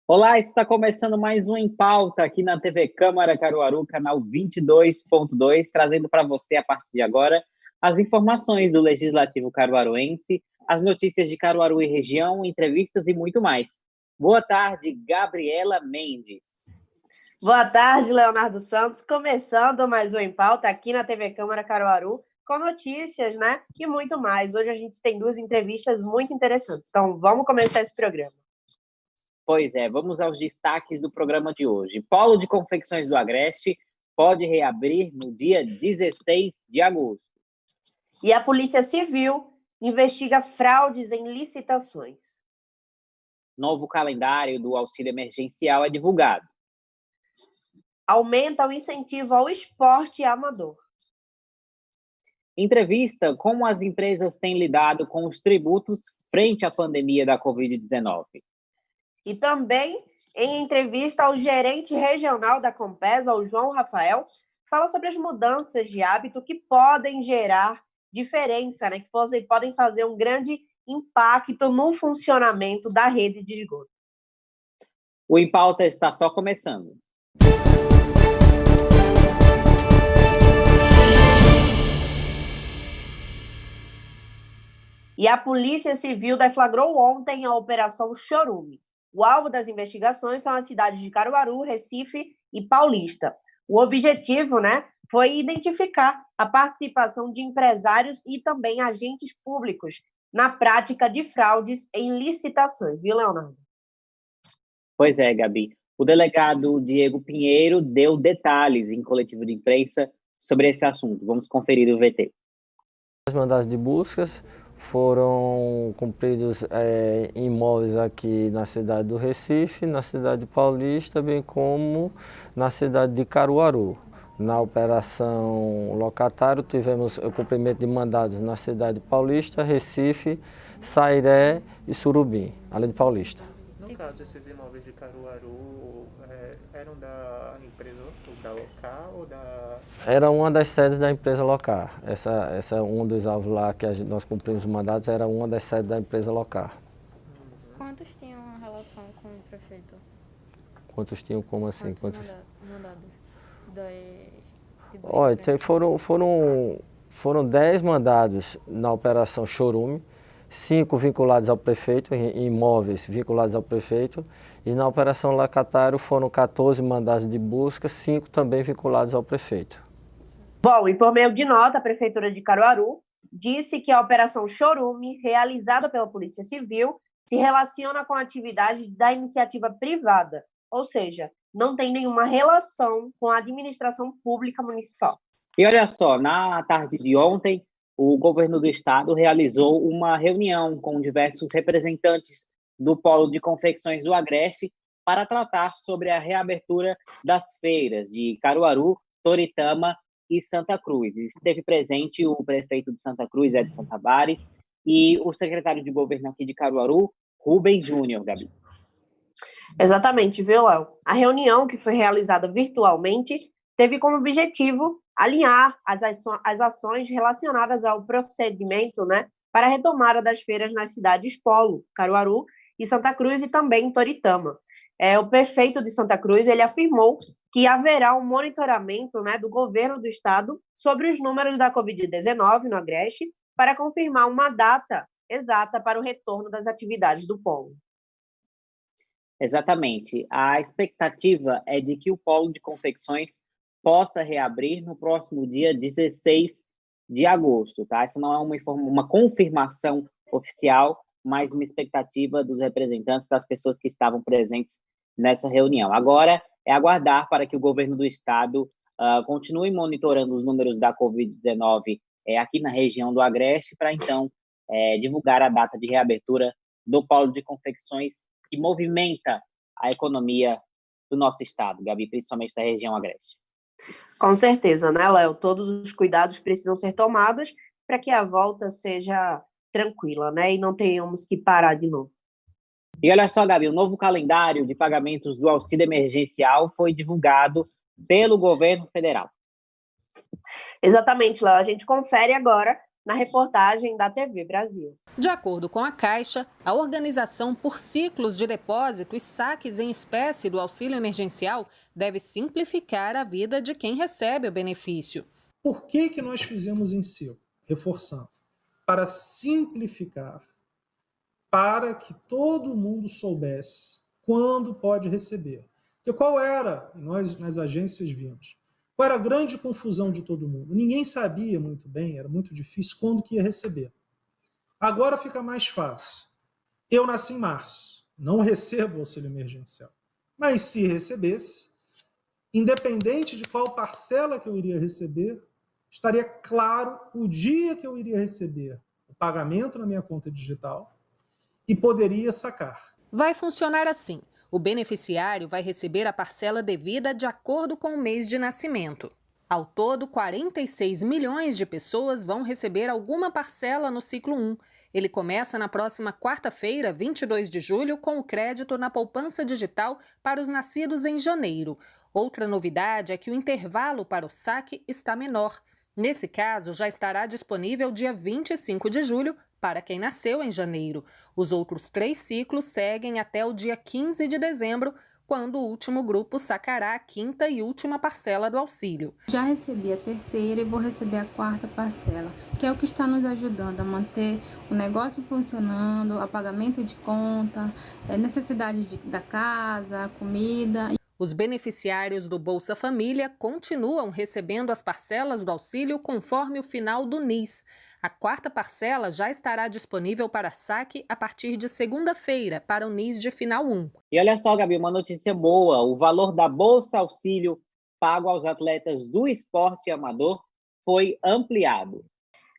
Olá, está começando mais um Em Pauta aqui na TV Câmara Caruaru, canal 22.2, trazendo para você, a partir de agora, as informações do Legislativo caruaruense, as notícias de Caruaru e região, entrevistas e muito mais. Boa tarde, Gabriela Mendes. Boa tarde, Leonardo Santos. Começando mais um Em Pauta aqui na TV Câmara Caruaru, com notícias, né? E muito mais. Hoje a gente tem duas entrevistas muito interessantes. Então, vamos começar esse programa. Pois é, vamos aos destaques do programa de hoje. Polo de Confecções do Agreste pode reabrir no dia 16 de agosto. E a Polícia Civil investiga fraudes em licitações. Novo calendário do auxílio emergencial é divulgado. Aumenta o incentivo ao esporte amador. Entrevista como as empresas têm lidado com os tributos frente à pandemia da Covid-19. E também, em entrevista ao gerente regional da Compesa, o João Rafael, fala sobre as mudanças de hábito que podem gerar diferença, né? Que podem fazer um grande impacto no funcionamento da rede de esgoto. O Em Pauta está só começando. E a Polícia Civil deflagrou ontem a Operação Chorume. O alvo das investigações são as cidades de Caruaru, Recife e Paulista. O objetivo, né, foi identificar a participação de empresários e também agentes públicos na prática de fraudes em licitações, viu, Leonardo? Pois é, Gabi. O delegado Diego Pinheiro deu detalhes em coletivo de imprensa sobre esse assunto. Vamos conferir o VT. Os mandados de buscas foram cumpridos em imóveis aqui na cidade do Recife, na cidade de Paulista, bem como na cidade de Caruaru. Na operação locatário, tivemos o cumprimento de mandados na cidade de Paulista, Recife, Sairé e Surubim, além de Paulista. No caso, esses imóveis de Caruaru eram da empresa da local ou da... Era uma das sedes da empresa local. Essa um dos alvos lá que nós cumprimos os mandados era uma das sedes da empresa local. Quantos tinham relação com o prefeito? Quantos tinham como assim? Mandados de busca? Olha, foram 10 mandados na Operação Chorume, 5 vinculados ao prefeito, em imóveis vinculados ao prefeito, e na Operação Locatário foram 14 mandados de busca, 5 também vinculados ao prefeito. Bom, e por meio de nota, a Prefeitura de Caruaru disse que a Operação Chorume, realizada pela Polícia Civil, se relaciona com a atividade da iniciativa privada, ou seja, não tem nenhuma relação com a administração pública municipal. E olha só, na tarde de ontem, o governo do estado realizou uma reunião com diversos representantes do Polo de Confecções do Agreste para tratar sobre a reabertura das feiras de Caruaru, Toritama e Santa Cruz. Esteve presente o prefeito de Santa Cruz, Edson Tabares, e o secretário de governo aqui de Caruaru, Rubens Júnior, Gabi. Exatamente, viu, Léo? A reunião, que foi realizada virtualmente, teve como objetivo alinhar as ações relacionadas ao procedimento, né, para a retomada das feiras nas cidades Polo, Caruaru e Santa Cruz e também Toritama. O prefeito de Santa Cruz ele afirmou que haverá um monitoramento, né, do governo do estado sobre os números da Covid-19 no Agreste para confirmar uma data exata para o retorno das atividades do polo. Exatamente. A expectativa é de que o Polo de Confecções possa reabrir no próximo dia 16 de agosto, tá? Essa não é uma confirmação oficial, mas uma expectativa dos representantes, das pessoas que estavam presentes nessa reunião. Agora é aguardar para que o governo do estado continue monitorando os números da Covid-19 aqui na região do Agreste, para então divulgar a data de reabertura do Polo de Confecções, que movimenta a economia do nosso estado, Gabi, principalmente da região Agreste. Com certeza, né, Léo? Todos os cuidados precisam ser tomados para que a volta seja tranquila, né? E não tenhamos que parar de novo. E olha só, Gabi, o novo calendário de pagamentos do auxílio emergencial foi divulgado pelo governo federal. Exatamente, Léo. A gente confere agora na reportagem da TV Brasil. De acordo com a Caixa, a organização por ciclos de depósito e saques em espécie do auxílio emergencial deve simplificar a vida de quem recebe o benefício. Por que nós fizemos em ciclo? Reforçando. Para simplificar, para que todo mundo soubesse quando pode receber. Porque qual era, nós nas agências vimos, qual era a grande confusão de todo mundo? Ninguém sabia muito bem, era muito difícil, quando que ia receber. Agora fica mais fácil. Eu nasci em março, não recebo auxílio emergencial. Mas se recebesse, independente de qual parcela que eu iria receber, estaria claro o dia que eu iria receber o pagamento na minha conta digital e poderia sacar. Vai funcionar assim. O beneficiário vai receber a parcela devida de acordo com o mês de nascimento. Ao todo, 46 milhões de pessoas vão receber alguma parcela no ciclo 1. Ele começa na próxima quarta-feira, 22 de julho, com o crédito na poupança digital para os nascidos em janeiro. Outra novidade é que o intervalo para o saque está menor. Nesse caso, já estará disponível dia 25 de julho para quem nasceu em janeiro. Os outros 3 ciclos seguem até o dia 15 de dezembro, quando o último grupo sacará a 5ª e última parcela do auxílio. Já recebi a 3ª e vou receber a 4ª parcela, que é o que está nos ajudando a manter o negócio funcionando, a pagamento de conta, necessidades da casa, comida. Os beneficiários do Bolsa Família continuam recebendo as parcelas do auxílio conforme o final do NIS. A 4ª parcela já estará disponível para saque a partir de segunda-feira, para o NIS de final 1. E olha só, Gabi, uma notícia boa. O valor da Bolsa Auxílio pago aos atletas do esporte amador foi ampliado.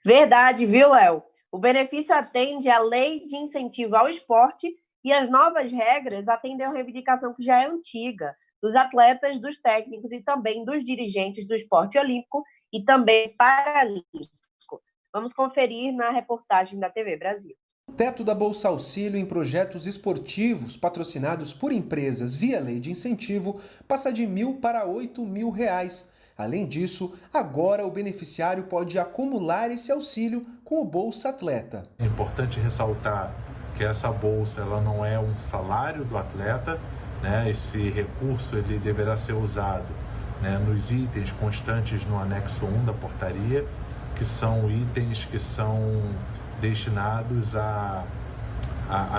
Verdade, viu, Léo? O benefício atende à Lei de Incentivo ao Esporte e as novas regras atendem à reivindicação que já é antiga, dos atletas, dos técnicos e também dos dirigentes do esporte olímpico e também paralímpico. Vamos conferir na reportagem da TV Brasil. O teto da Bolsa Auxílio em projetos esportivos patrocinados por empresas via lei de incentivo passa de R$1.000 para R$8.000. Além disso, agora o beneficiário pode acumular esse auxílio com o Bolsa Atleta. É importante ressaltar que essa bolsa ela não é um salário do atleta, né? Esse recurso ele deverá ser usado, né, nos itens constantes no anexo 1 da portaria, que são itens que são destinados à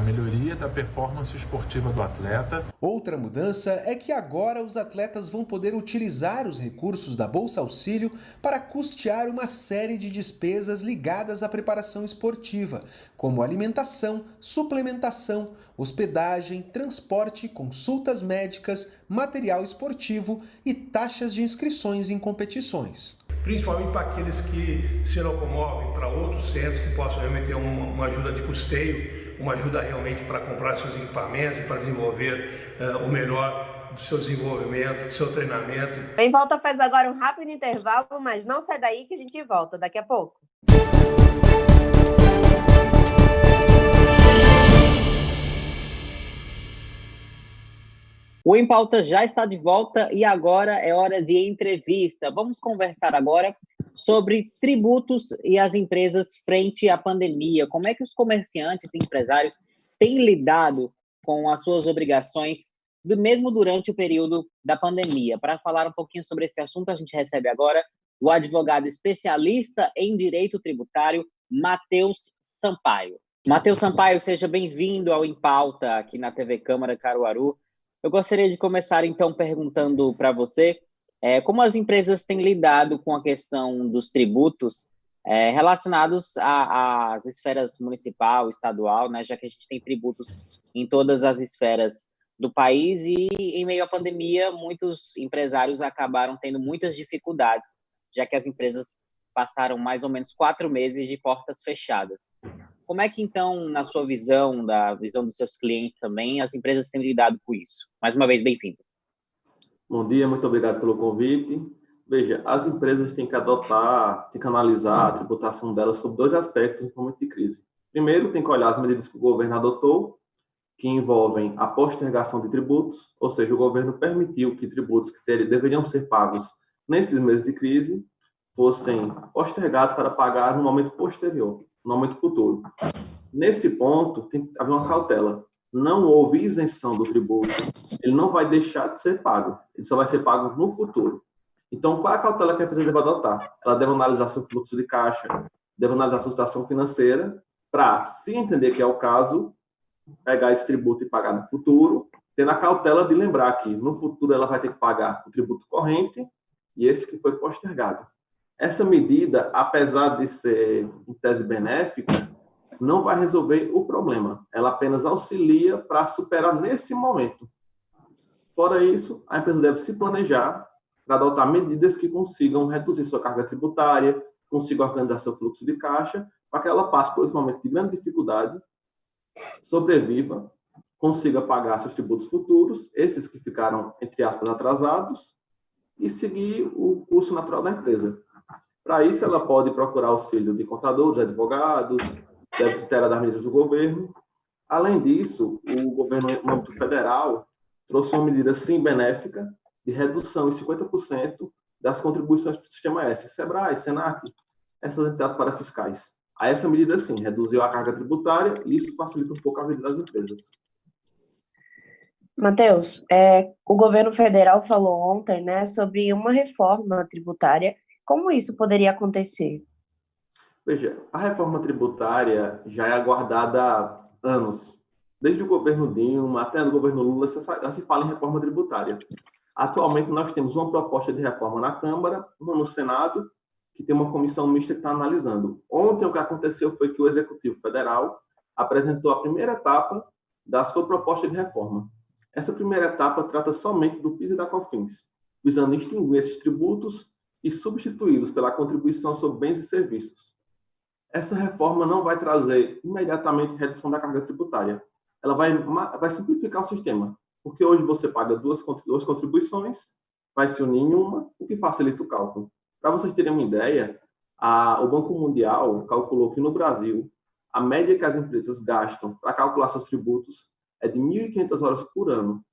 melhoria da performance esportiva do atleta. Outra mudança é que agora os atletas vão poder utilizar os recursos da Bolsa Auxílio para custear uma série de despesas ligadas à preparação esportiva, como alimentação, suplementação, hospedagem, transporte, consultas médicas, material esportivo e taxas de inscrições em competições. Principalmente para aqueles que se locomovem para outros centros que possam realmente ter uma ajuda de custeio, uma ajuda realmente para comprar seus equipamentos, para desenvolver o melhor do seu desenvolvimento, do seu treinamento. Em Volta faz agora um rápido intervalo, mas não sai daí que a gente volta daqui a pouco. O Em Pauta já está de volta e agora é hora de entrevista. Vamos conversar agora sobre tributos e as empresas frente à pandemia. Como é que os comerciantes e empresários têm lidado com as suas obrigações, mesmo durante o período da pandemia? Para falar um pouquinho sobre esse assunto, a gente recebe agora o advogado especialista em direito tributário, Matheus Sampaio. Matheus Sampaio, seja bem-vindo ao Em Pauta aqui na TV Câmara Caruaru. Eu gostaria de começar, então, perguntando para você como as empresas têm lidado com a questão dos tributos relacionados às esferas municipal, estadual, né, já que a gente tem tributos em todas as esferas do país e, em meio à pandemia, muitos empresários acabaram tendo muitas dificuldades, já que as empresas passaram mais ou menos 4 meses de portas fechadas. Como é que, então, na sua visão, da visão dos seus clientes também, as empresas têm lidado com isso? Mais uma vez, bem-vindo. Bom dia, muito obrigado pelo convite. Veja, as empresas têm que analisar a tributação delas sobre 2 aspectos no momento de crise. Primeiro, tem que olhar as medidas que o governo adotou, que envolvem a postergação de tributos, ou seja, o governo permitiu que tributos que deveriam ser pagos nesses meses de crise fossem postergados para pagar no momento posterior, no momento futuro. Nesse ponto, tem que haver uma cautela. Não houve isenção do tributo, ele não vai deixar de ser pago, ele só vai ser pago no futuro. Então, qual é a cautela que a empresa deve adotar? Ela deve analisar seu fluxo de caixa, deve analisar sua situação financeira, para, se entender que é o caso, pegar esse tributo e pagar no futuro, tendo a cautela de lembrar que no futuro ela vai ter que pagar o tributo corrente e esse que foi postergado. Essa medida, apesar de ser em tese benéfica, não vai resolver o problema. Ela apenas auxilia para superar nesse momento. Fora isso, a empresa deve se planejar para adotar medidas que consigam reduzir sua carga tributária, consigam organizar seu fluxo de caixa, para que ela passe por esse momento de grande dificuldade, sobreviva, consiga pagar seus tributos futuros, esses que ficaram, entre aspas, atrasados, e seguir o curso natural da empresa. Para isso, ela pode procurar auxílio de contadores, advogados, deve se inteirar das medidas do governo. Além disso, o governo, no âmbito federal, trouxe uma medida, sim, benéfica, de redução em 50% das contribuições para o Sistema S, SEBRAE, SENAC, essas entidades parafiscais. A essa medida, sim, reduziu a carga tributária e isso facilita um pouco a vida das empresas. Matheus, o governo federal falou ontem, né, sobre uma reforma tributária. Como isso poderia acontecer? Veja, a reforma tributária já é aguardada há anos. Desde o governo Dilma até o governo Lula, já se fala em reforma tributária. Atualmente, nós temos uma proposta de reforma na Câmara, uma no Senado, que tem uma comissão mista que está analisando. Ontem, o que aconteceu foi que o Executivo Federal apresentou a primeira etapa da sua proposta de reforma. Essa primeira etapa trata somente do PIS e da COFINS, visando extinguir esses tributos e substituí-los pela contribuição sobre bens e serviços. Essa reforma não vai trazer imediatamente redução da carga tributária. Ela vai simplificar o sistema, porque hoje você paga duas contribuições, vai se unir em uma, o que facilita o cálculo. Para vocês terem uma ideia, o Banco Mundial calculou que no Brasil, a média que as empresas gastam para calcular seus tributos é de 1.500 horas por ano,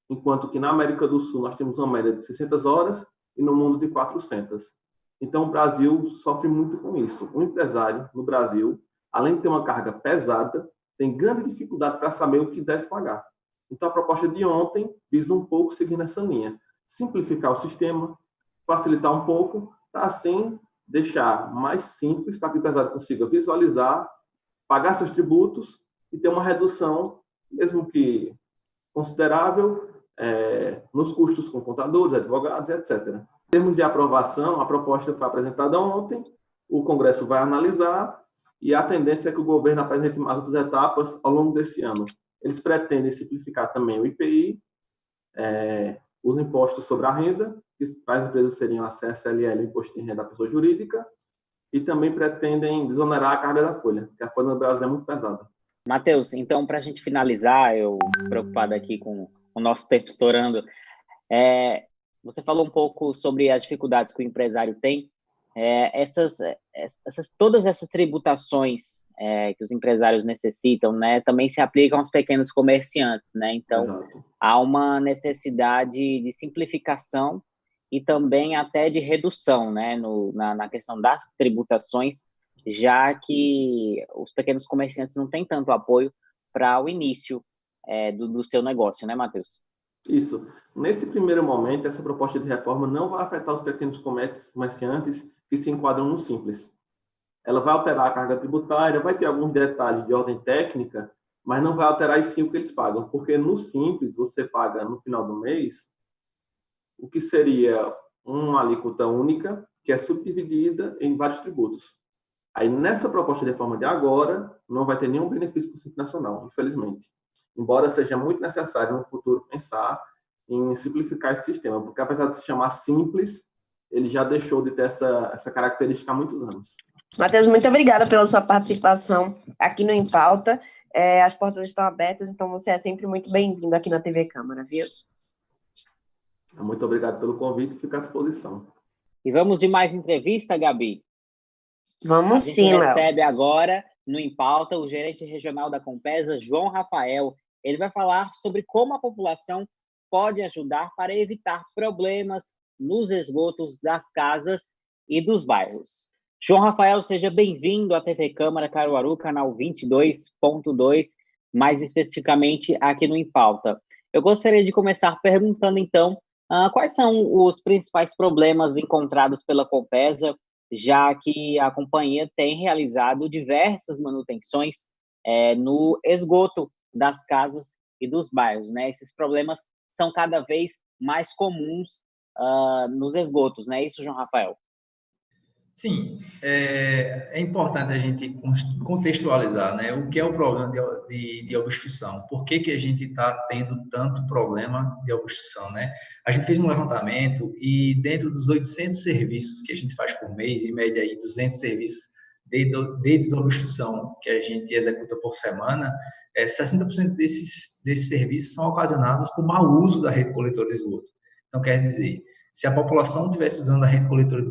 enquanto que na América do Sul nós temos uma média de 600 horas e no mundo de 400. Então, o Brasil sofre muito com isso. O empresário, no Brasil, além de ter uma carga pesada, tem grande dificuldade para saber o que deve pagar. Então, a proposta de ontem visa um pouco seguir nessa linha. Simplificar o sistema, facilitar um pouco, para assim deixar mais simples para que o empresário consiga visualizar, pagar seus tributos e ter uma redução, mesmo que considerável, nos custos com contadores, advogados, etc. Em termos de aprovação, a proposta foi apresentada ontem, o Congresso vai analisar e a tendência é que o governo apresente mais outras etapas ao longo desse ano. Eles pretendem simplificar também o IPI, os impostos sobre a renda, que para as empresas seriam a CSLL, o Imposto de Renda da Pessoa Jurídica, e também pretendem desonerar a carga da folha, que a folha no Brasil é muito pesada. Matheus, então, para a gente finalizar, eu preocupado aqui com o nosso tempo estourando, você falou um pouco sobre as dificuldades que o empresário tem. Todas essas tributações que os empresários necessitam, né, também se aplicam aos pequenos comerciantes, né? Então, exato, há uma necessidade de simplificação e também até de redução, né, na questão das tributações, já que os pequenos comerciantes não têm tanto apoio para o início do seu negócio, né, Matheus? Isso. Nesse primeiro momento, essa proposta de reforma não vai afetar os pequenos comerciantes que se enquadram no Simples. Ela vai alterar a carga tributária, vai ter alguns detalhes de ordem técnica, mas não vai alterar em si o que eles pagam, porque no Simples você paga no final do mês o que seria uma alíquota única, que é subdividida em vários tributos. Aí, nessa proposta de reforma de agora, não vai ter nenhum benefício para o Simples Nacional, infelizmente. Embora seja muito necessário no futuro pensar em simplificar esse sistema, porque apesar de se chamar simples, ele já deixou de ter essa característica há muitos anos. Matheus, muito obrigada pela sua participação aqui no Em Pauta. As portas estão abertas, então você é sempre muito bem-vindo aqui na TV Câmara, viu? Muito obrigado pelo convite e fico à disposição. E vamos de mais entrevista, Gabi? Vamos sim, Léo. A gente recebe agora, no Em Pauta, o gerente regional da Compesa, João Rafael. Ele vai falar sobre como a população pode ajudar para evitar problemas nos esgotos das casas e dos bairros. João Rafael, seja bem-vindo à TV Câmara Caruaru, canal 22.2, mais especificamente aqui no Em Pauta. Eu gostaria de começar perguntando, então, quais são os principais problemas encontrados pela Compesa, já que a companhia tem realizado diversas manutenções no esgoto das casas e dos bairros, né? Esses problemas são cada vez mais comuns nos esgotos, não é isso, João Rafael? Sim, é importante a gente contextualizar, né, o que é o problema de obstrução, por que a gente está tendo tanto problema de obstrução, né? A gente fez um levantamento e dentro dos 800 serviços que a gente faz por mês, em média aí 200 serviços de desobstrução que a gente executa por semana, 60% desses serviços são ocasionados por mau uso da rede coletora de esgoto. Então, quer dizer, se a população estivesse usando a rede coletora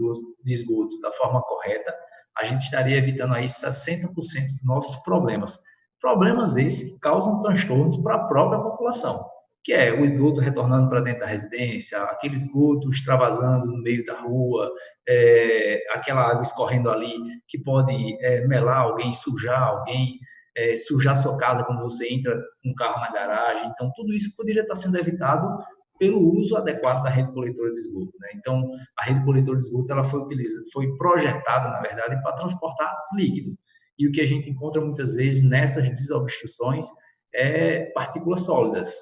de esgoto da forma correta, a gente estaria evitando aí 60% dos nossos problemas. Problemas esses que causam transtornos para a própria população, que é o esgoto retornando para dentro da residência, aquele esgoto extravasando no meio da rua, aquela água escorrendo ali que pode melar alguém, sujar alguém, sujar sua casa quando você entra com um carro na garagem. Então, tudo isso poderia estar sendo evitado pelo uso adequado da rede coletora de esgoto, né? Então, a rede coletora de esgoto ela foi projetada, na verdade, para transportar líquido. E o que a gente encontra muitas vezes nessas desobstruções é partículas sólidas,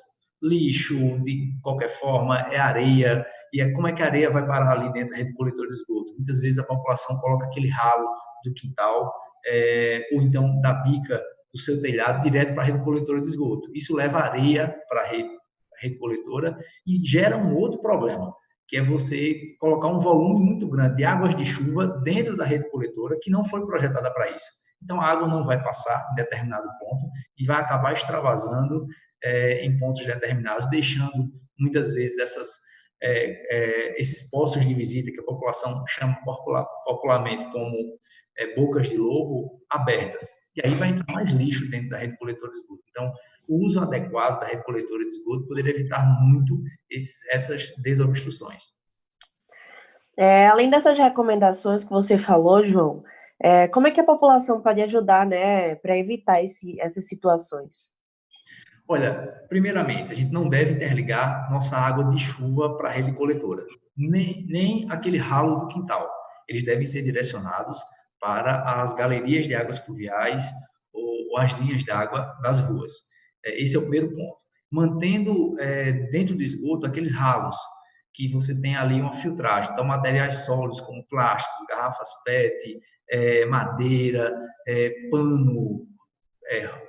lixo, de qualquer forma, é areia. E como é que a areia vai parar ali dentro da rede coletora de esgoto? Muitas vezes a população coloca aquele ralo do quintal, ou então da bica do seu telhado direto para a rede coletora de esgoto. Isso leva areia para a rede coletora e gera um outro problema, que é você colocar um volume muito grande de águas de chuva dentro da rede coletora que não foi projetada para isso. Então, a água não vai passar em determinado ponto e vai acabar extravasando em pontos determinados, deixando muitas vezes esses poços de visita que a população chama popularmente como bocas de lobo abertas. E aí vai entrar mais lixo dentro da rede coletora de esgoto. Então, o uso adequado da rede coletora de esgoto poderia evitar muito essas desobstruções. Além dessas recomendações que você falou, João, como é que a população pode ajudar, né, para evitar essas situações? Olha, primeiramente, a gente não deve interligar nossa água de chuva para a rede coletora, nem aquele ralo do quintal. Eles devem ser direcionados para as galerias de águas pluviais ou as linhas de água das ruas. Esse é o primeiro ponto. Mantendo dentro do esgoto aqueles ralos, que você tem ali uma filtragem. Então, materiais sólidos como plásticos, garrafas PET, madeira, pano,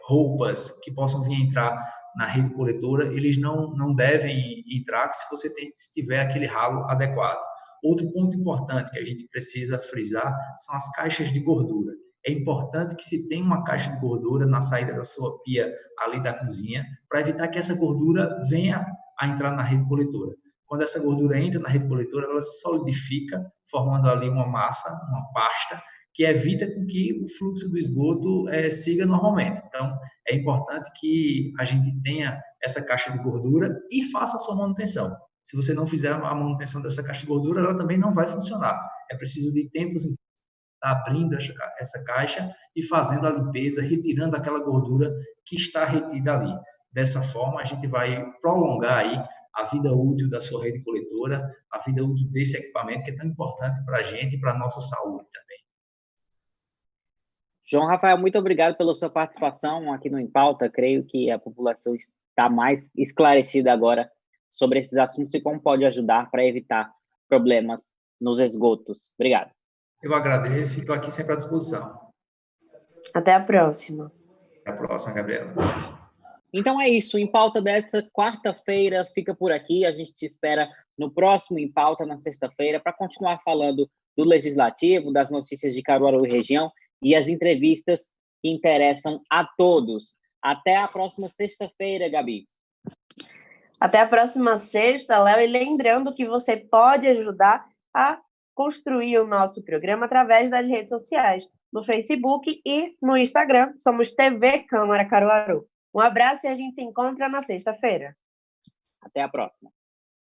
roupas que possam vir entrar na rede coletora, eles não devem entrar se tiver aquele ralo adequado. Outro ponto importante que a gente precisa frisar são as caixas de gordura. É importante que se tenha uma caixa de gordura na saída da sua pia ali da cozinha, para evitar que essa gordura venha a entrar na rede coletora. Quando essa gordura entra na rede coletora, ela se solidifica, formando ali uma massa, uma pasta, que evita com que o fluxo do esgoto siga normalmente. Então, é importante que a gente tenha essa caixa de gordura e faça a sua manutenção. Se você não fizer a manutenção dessa caixa de gordura, ela também não vai funcionar. É preciso de tempos em abrindo essa caixa e fazendo a limpeza, retirando aquela gordura que está retida ali. Dessa forma, a gente vai prolongar aí a vida útil da sua rede coletora, a vida útil desse equipamento que é tão importante para a gente e para a nossa saúde também. João Rafael, muito obrigado pela sua participação aqui no Em Pauta. Creio que a população está mais esclarecida agora sobre esses assuntos e como pode ajudar para evitar problemas nos esgotos. Obrigado. Eu agradeço e estou aqui sempre à disposição. Até a próxima. Até a próxima, Gabriela. Então é isso. O Em Pauta dessa quarta-feira fica por aqui. A gente te espera no próximo Em Pauta, na sexta-feira, para continuar falando do Legislativo, das notícias de Caruaru e região e as entrevistas que interessam a todos. Até a próxima sexta-feira, Gabi. Até a próxima sexta, Léo. E lembrando que você pode ajudar a construir o nosso programa através das redes sociais, no Facebook e no Instagram. Somos TV Câmara Caruaru. Um abraço e a gente se encontra na sexta-feira. Até a próxima.